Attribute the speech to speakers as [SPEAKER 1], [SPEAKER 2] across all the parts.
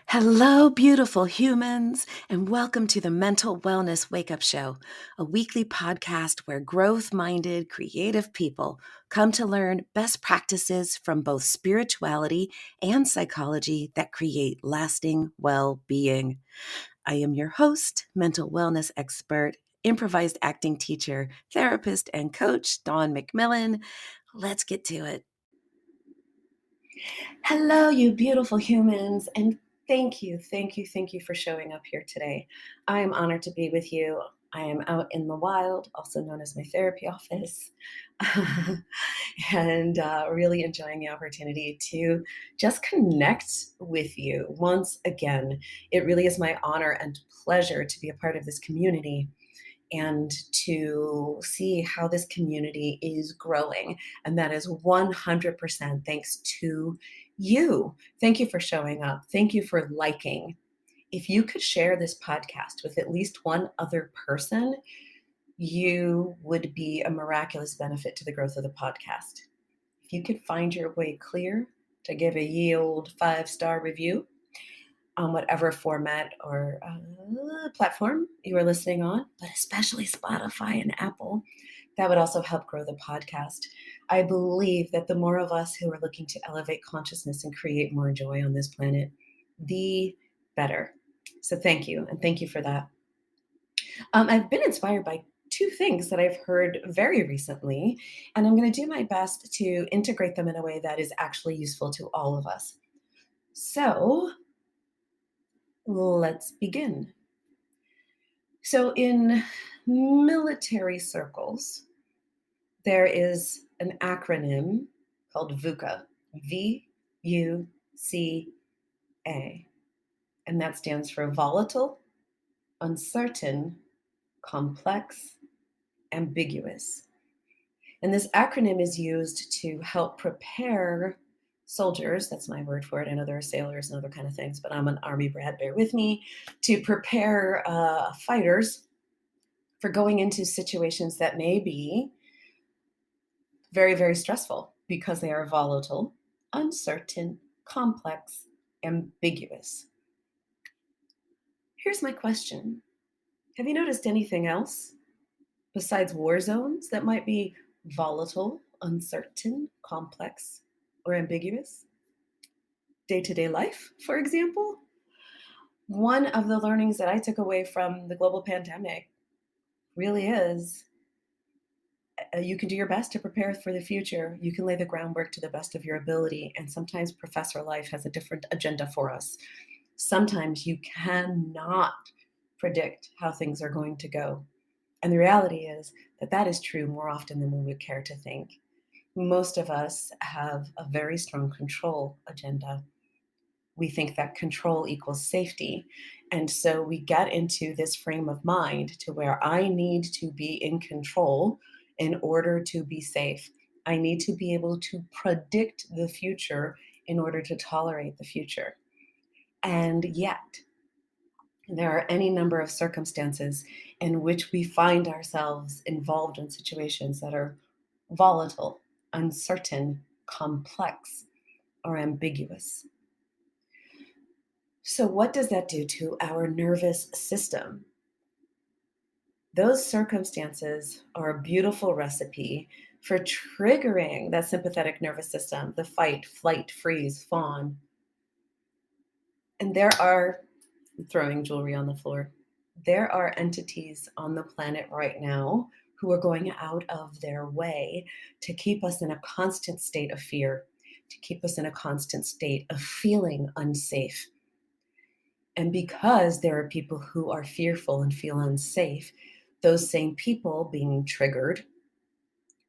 [SPEAKER 1] Hello, beautiful humans, and welcome to the Mental Wellness Wake Up Show, a weekly podcast where growth minded, creative people come to learn best practices from both spirituality and psychology that create lasting well being. I am your host, mental wellness expert, improvised acting teacher, therapist, and coach, Dawn McMillan. Let's get to it. Hello, you beautiful humans, and thank you for showing up here today. I am honored to be with you. I am out in the wild, also known as my therapy office, and really enjoying the opportunity to just connect with you once again. It really is my honor and pleasure to be a part of this community and to see how this community is growing. And that is 100% thanks to you. Thank you for showing up. Thank you for liking. If you could share this podcast with at least one other person, you would be a miraculous benefit to the growth of the podcast. If you could find your way clear to give a ye old 5-star review, on whatever format or platform you are listening on, but especially Spotify and Apple. That would also help grow the podcast. I believe that the more of us who are looking to elevate consciousness and create more joy on this planet, the better. So thank you, and thank you for that. I've been inspired by two things that I've heard very recently, and I'm going to do my best to integrate them in a way that is actually useful to all of us. So let's begin. So, in military circles, there is an acronym called VUCA, VUCA, and that stands for volatile, uncertain, complex, ambiguous. And this acronym is used to help prepare soldiers, that's my word for it. I know there are sailors and other kind of things, but I'm an Army brat, bear with me, to prepare fighters for going into situations that may be very, very stressful because they are volatile, uncertain, complex, ambiguous. Here's my question. Have you noticed anything else besides war zones that might be volatile, uncertain, complex, or ambiguous? Day-to-day life, for example? One of the learnings that I took away from the global pandemic really is you can do your best to prepare for the future. You can lay the groundwork to the best of your ability. And sometimes Professor Life has a different agenda for us. Sometimes you cannot predict how things are going to go. And the reality is that that is true more often than we would care to think. Most of us have a very strong control agenda. We think that control equals safety. And so we get into this frame of mind to where I need to be in control in order to be safe. I need to be able to predict the future in order to tolerate the future. And yet, there are any number of circumstances in which we find ourselves involved in situations that are volatile, uncertain, complex, or ambiguous. So, what does that do to our nervous system? Those circumstances are a beautiful recipe for triggering that sympathetic nervous system, the fight, flight, freeze, fawn. And there are, throwing jewelry on the floor, there are entities on the planet right now who are going out of their way to keep us in a constant state of fear, to keep us in a constant state of feeling unsafe. And because there are people who are fearful and feel unsafe, those same people being triggered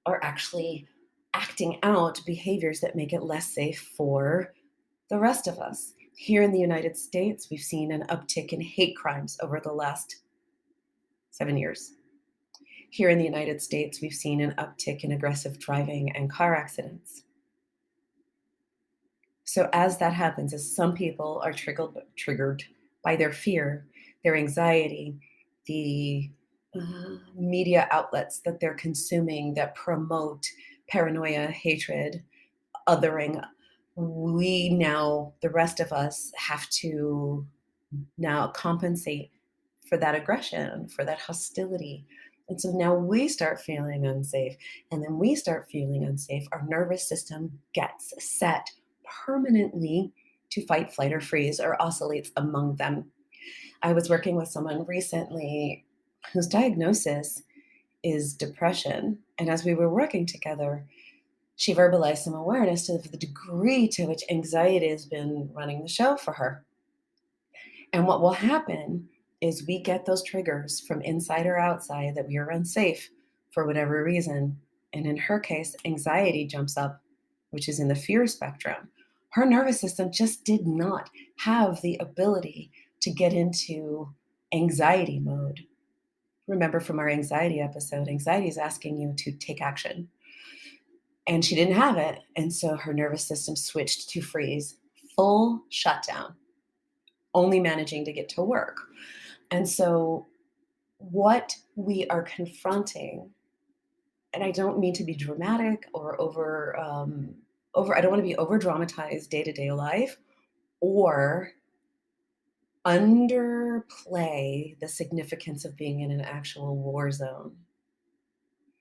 [SPEAKER 1] are actually acting out behaviors that make it less safe for the rest of us. Here in the United States, we've seen an uptick in hate crimes over the last 7 years. Here in the United States, we've seen an uptick in aggressive driving and car accidents. So as that happens, as some people are triggered by their fear, their anxiety, the media outlets that they're consuming that promote paranoia, hatred, othering, we now, the rest of us, have to now compensate for that aggression, for that hostility. And so now we start feeling unsafe. And then we start feeling unsafe. Our nervous system gets set permanently to fight, flight, or freeze, or oscillates among them. I was working with someone recently whose diagnosis is depression. And as we were working together, she verbalized some awareness of the degree to which anxiety has been running the show for her. And what will happen is we get those triggers from inside or outside that we are unsafe for whatever reason. And in her case, anxiety jumps up, which is in the fear spectrum. Her nervous system just did not have the ability to get into anxiety mode. Remember from our anxiety episode, anxiety is asking you to take action. And she didn't have it. And so her nervous system switched to freeze, full shutdown, only managing to get to work. And so, what we are confronting, and I don't mean to be dramatic or I don't want to be over dramatized day to day life or underplay the significance of being in an actual war zone.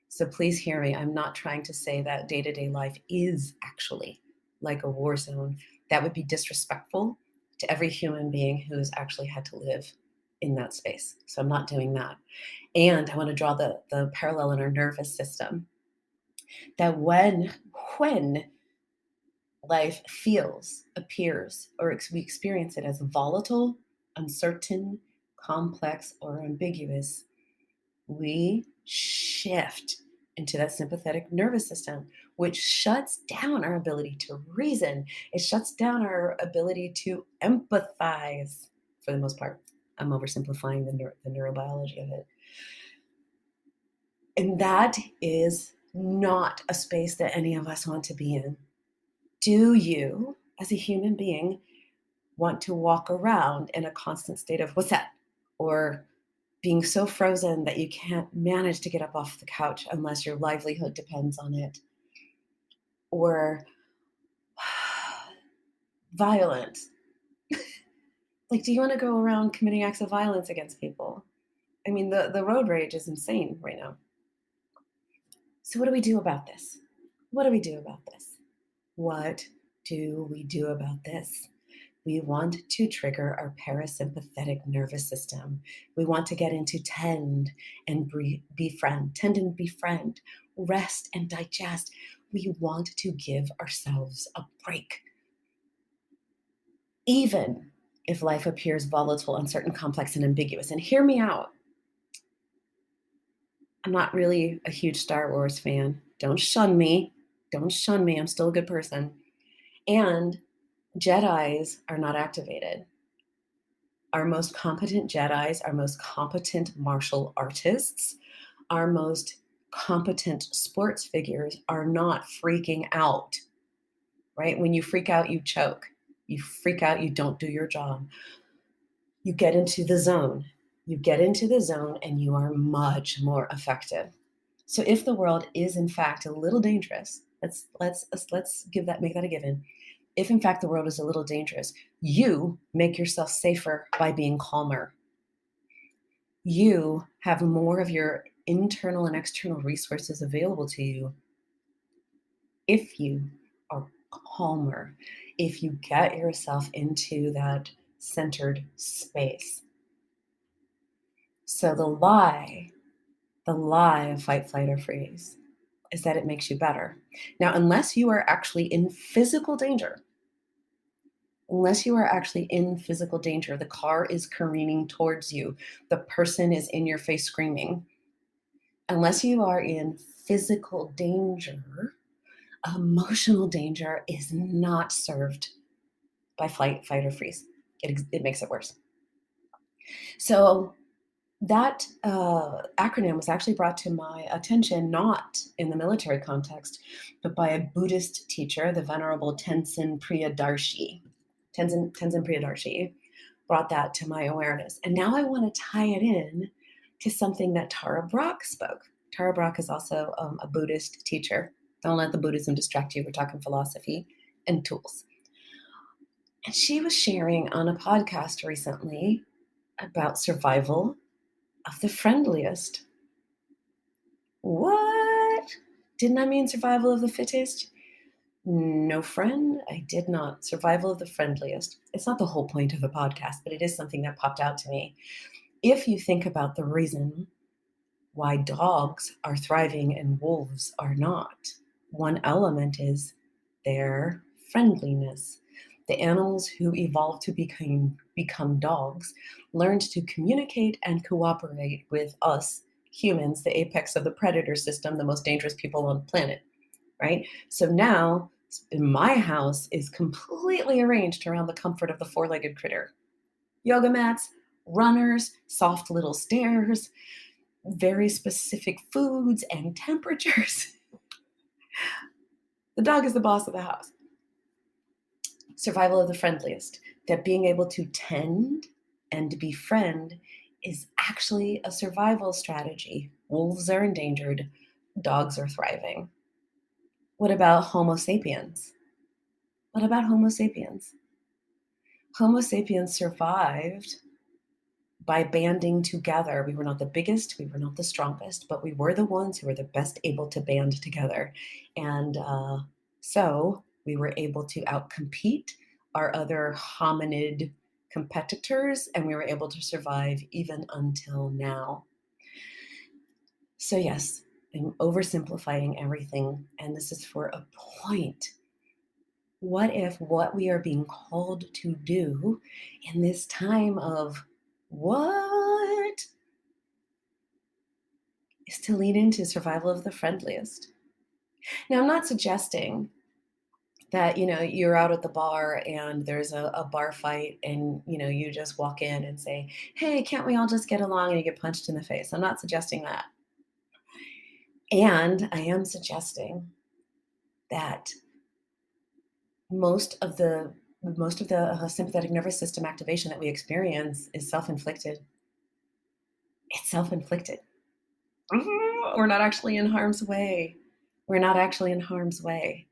[SPEAKER 1] So please hear me. I'm not trying to say that day to day life is actually like a war zone. That would be disrespectful to every human being who's actually had to live in that space. So I'm not doing that. And I want to draw the parallel in our nervous system that when life feels, appears, or we experience it as volatile, uncertain, complex, or ambiguous, we shift into that sympathetic nervous system, which shuts down our ability to reason. It shuts down our ability to empathize for the most part. I'm oversimplifying the neurobiology of it. And that is not a space that any of us want to be in. Do you, as a human being, want to walk around in a constant state of what's that? Or being so frozen that you can't manage to get up off the couch unless your livelihood depends on it? Or violence. Like, do you want to go around committing acts of violence against people? I mean, the road rage is insane right now. So what do we do about this? What do we do about this? What do we do about this? We want to trigger our parasympathetic nervous system. We want to get into tend and befriend, rest and digest. We want to give ourselves a break. Even if life appears volatile, uncertain, complex, and ambiguous. And hear me out. I'm not really a huge Star Wars fan. Don't shun me. Don't shun me. I'm still a good person. And Jedis are not activated. Our most competent Jedis, our most competent martial artists, our most competent sports figures are not freaking out, right? When you freak out, you choke. You freak out, you don't do your job. You get into the zone. You get into the zone and you are much more effective. So if the world is in fact a little dangerous, let's make that a given. If in fact the world is a little dangerous, you make yourself safer by being calmer. You have more of your internal and external resources available to you if you are calmer, if you get yourself into that centered space. So the lie of fight, flight, or freeze is that it makes you better. Now, unless you are actually in physical danger, the car is careening towards you, the person is in your face screaming. Unless you are in physical danger, emotional danger is not served by flight, fight, or freeze. It makes it worse. So that acronym was actually brought to my attention not in the military context, but by a Buddhist teacher, the Venerable Tenzin Priyadarshi. Tenzin Priyadarshi brought that to my awareness. And now I want to tie it in to something that Tara Brach spoke. Tara Brach is also a Buddhist teacher. Don't let the Buddhism distract you. We're talking philosophy and tools. And she was sharing on a podcast recently about survival of the friendliest. What? Didn't I mean survival of the fittest? No, friend, I did not. Survival of the friendliest. It's not the whole point of the podcast, but it is something that popped out to me. If you think about the reason why dogs are thriving and wolves are not, one element is their friendliness. The animals who evolved to become dogs learned to communicate and cooperate with us humans, the apex of the predator system, the most dangerous people on the planet, right? So now my house is completely arranged around the comfort of the four-legged critter. Yoga mats, runners, soft little stairs, very specific foods and temperatures. The dog is the boss of the house. Survival of the friendliest. That being able to tend and befriend is actually a survival strategy. Wolves are endangered, dogs are thriving. What about Homo sapiens? What about Homo sapiens? Homo sapiens survived by banding together. We were not the biggest, we were not the strongest, but we were the ones who were the best able to band together. And so we were able to outcompete our other hominid competitors, and we were able to survive even until now. So, yes, I'm oversimplifying everything, and this is for a point. What if what we are being called to do in this time of what is to lean into survival of the friendliest? Now, I'm not suggesting that, you're out at the bar and there's a bar fight and, you just walk in and say, hey, can't we all just get along, and you get punched in the face. I'm not suggesting that. And I am suggesting that most of the sympathetic nervous system activation that we experience is self-inflicted. It's self-inflicted. We're not actually in harm's way. We're not actually in harm's way.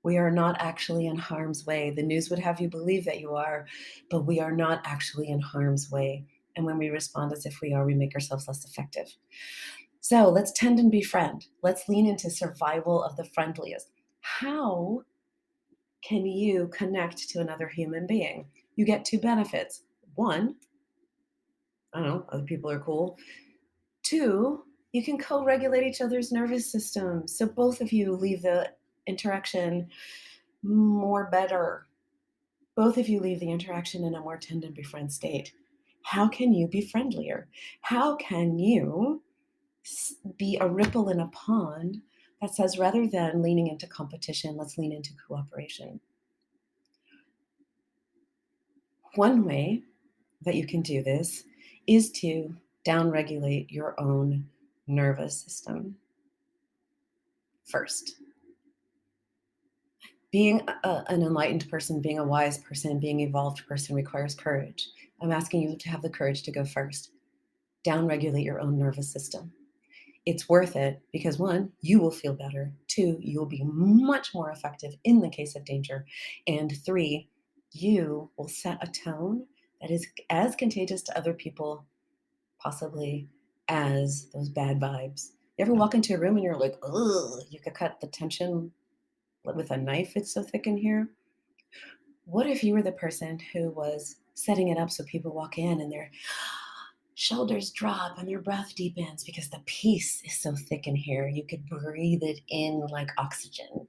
[SPEAKER 1] We are not actually in harm's way. The news would have you believe that you are, but we are not actually in harm's way. And when we respond as if we are, we make ourselves less effective. So let's tend and befriend. Let's lean into survival of the friendliest. How can you connect to another human being? You get two benefits. One, I don't know, other people are cool. Two, you can co-regulate each other's nervous systems. So both of you leave the interaction more better. Both of you leave the interaction in a more tend and befriend state. How can you be friendlier? How can you be a ripple in a pond that says, rather than leaning into competition, let's lean into cooperation? One way that you can do this is to downregulate your own nervous system first. Being an enlightened person, being a wise person, being an evolved person requires courage. I'm asking you to have the courage to go first. Downregulate your own nervous system. It's worth it because, one, you will feel better. Two, you will be much more effective in the case of danger. And three, you will set a tone that is as contagious to other people, possibly, as those bad vibes. You ever walk into a room and you're like, ugh, you could cut the tension with a knife, it's so thick in here? What if you were the person who was setting it up so people walk in and their shoulders drop and their breath deepens because the peace is so thick in here, you could breathe it in like oxygen?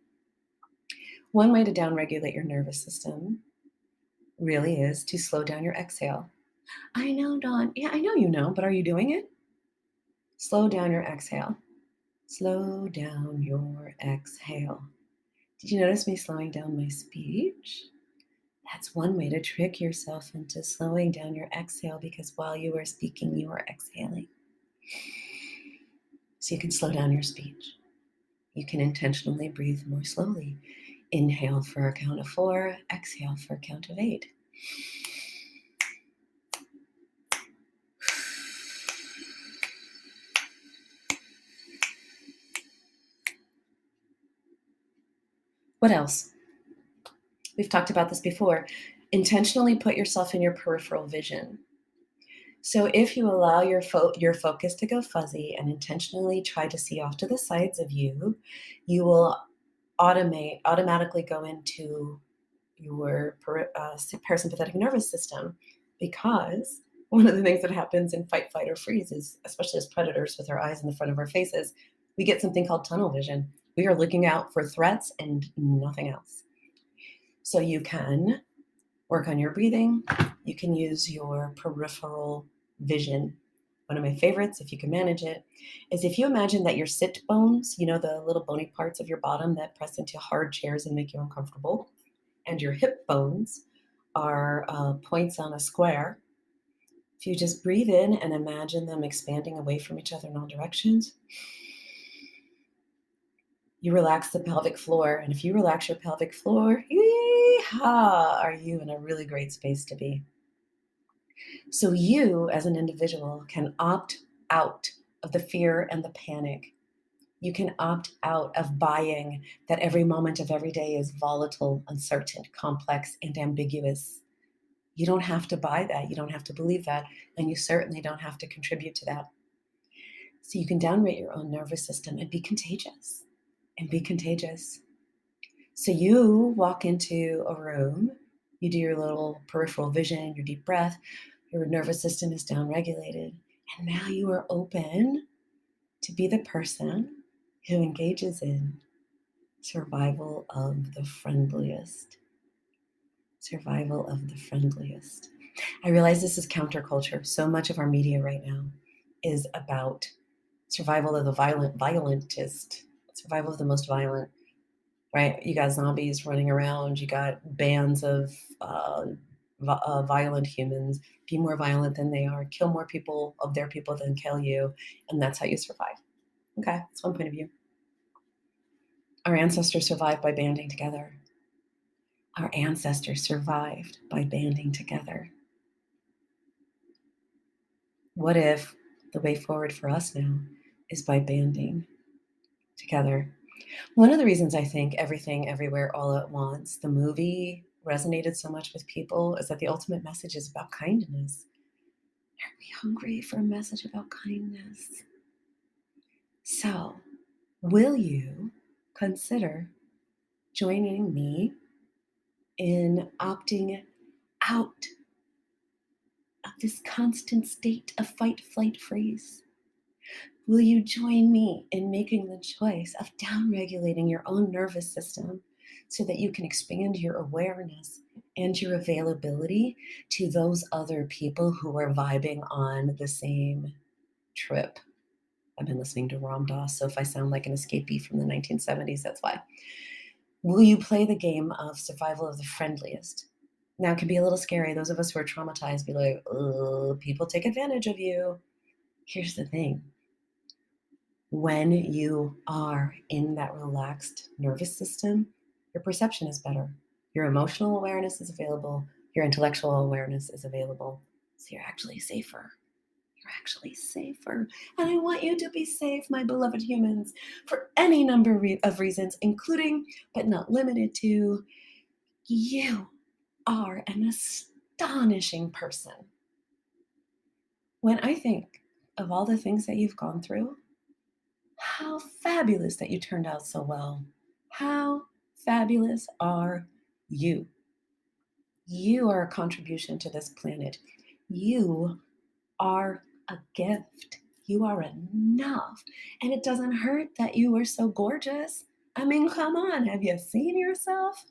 [SPEAKER 1] One way to downregulate your nervous system really is to slow down your exhale. I know, Dawn. Yeah, I know you know, but are you doing it? Slow down your exhale. Slow down your exhale. Did you notice me slowing down my speech? That's one way to trick yourself into slowing down your exhale, because while you are speaking, you are exhaling. So you can slow down your speech. You can intentionally breathe more slowly. Inhale for a count of 4, exhale for a count of 8. What else? We've talked about this before. Intentionally put yourself in your peripheral vision. So if you allow your focus to go fuzzy and intentionally try to see off to the sides of you, you will automatically go into your parasympathetic nervous system, because one of the things that happens in fight, flight, or freeze is, especially as predators with our eyes in the front of our faces, we get something called tunnel vision. We are looking out for threats and nothing else. So you can work on your breathing. You can use your peripheral vision. One of my favorites, if you can manage it, is if you imagine that your sit bones, the little bony parts of your bottom that press into hard chairs and make you uncomfortable, and your hip bones are points on a square. If you just breathe in and imagine them expanding away from each other in all directions, you relax the pelvic floor. And if you relax your pelvic floor, yeehaw, are you in a really great space to be. So you, as an individual, can opt out of the fear and the panic. You can opt out of buying that every moment of every day is volatile, uncertain, complex, and ambiguous. You don't have to buy that. You don't have to believe that. And you certainly don't have to contribute to that. So you can downrate your own nervous system and be contagious. So you walk into a room, you do your little peripheral vision, your deep breath, your nervous system is downregulated. And now you are open to be the person who engages in survival of the friendliest. Survival of the friendliest. I realize this is counterculture. So much of our media right now is about survival of the violentest, survival of the most violent, right? You got zombies running around. You got bands of violent humans. Be more violent than they are. Kill more people of their people than kill you. And that's how you survive. Okay, that's one point of view. Our ancestors survived by banding together. Our ancestors survived by banding together. What if the way forward for us now is by banding together? One of the reasons I think Everything, Everywhere, All at Once, the movie, resonated so much with people is that the ultimate message is about kindness. Are we hungry for a message about kindness? So, will you consider joining me in opting out of this constant state of fight, flight, freeze? Will you join me in making the choice of downregulating your own nervous system so that you can expand your awareness and your availability to those other people who are vibing on the same trip? I've been listening to Ram Dass, so if I sound like an escapee from the 1970s, that's why. Will you play the game of survival of the friendliest? Now, it can be a little scary. Those of us who are traumatized be like, oh, people take advantage of you. Here's the thing. When you are in that relaxed nervous system, your perception is better. Your emotional awareness is available. Your intellectual awareness is available. So you're actually safer. You're actually safer. And I want you to be safe, my beloved humans, for any number of reasons, including, but not limited to, you are an astonishing person. When I think of all the things that you've gone through, how fabulous that you turned out so well. How fabulous are you? You are a contribution to this planet. You are a gift. You are enough. And it doesn't hurt that you are so gorgeous. I mean, come on, have you seen yourself?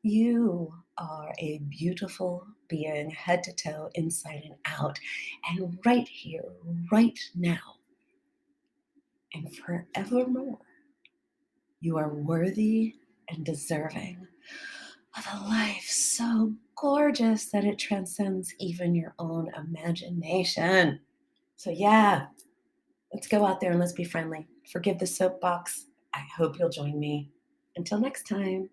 [SPEAKER 1] You are a beautiful being, head to toe, inside and out. And right here, right now, and forevermore, you are worthy and deserving of a life so gorgeous that it transcends even your own imagination. So yeah, let's go out there and let's be friendly. Forgive the soapbox. I hope you'll join me. Until next time.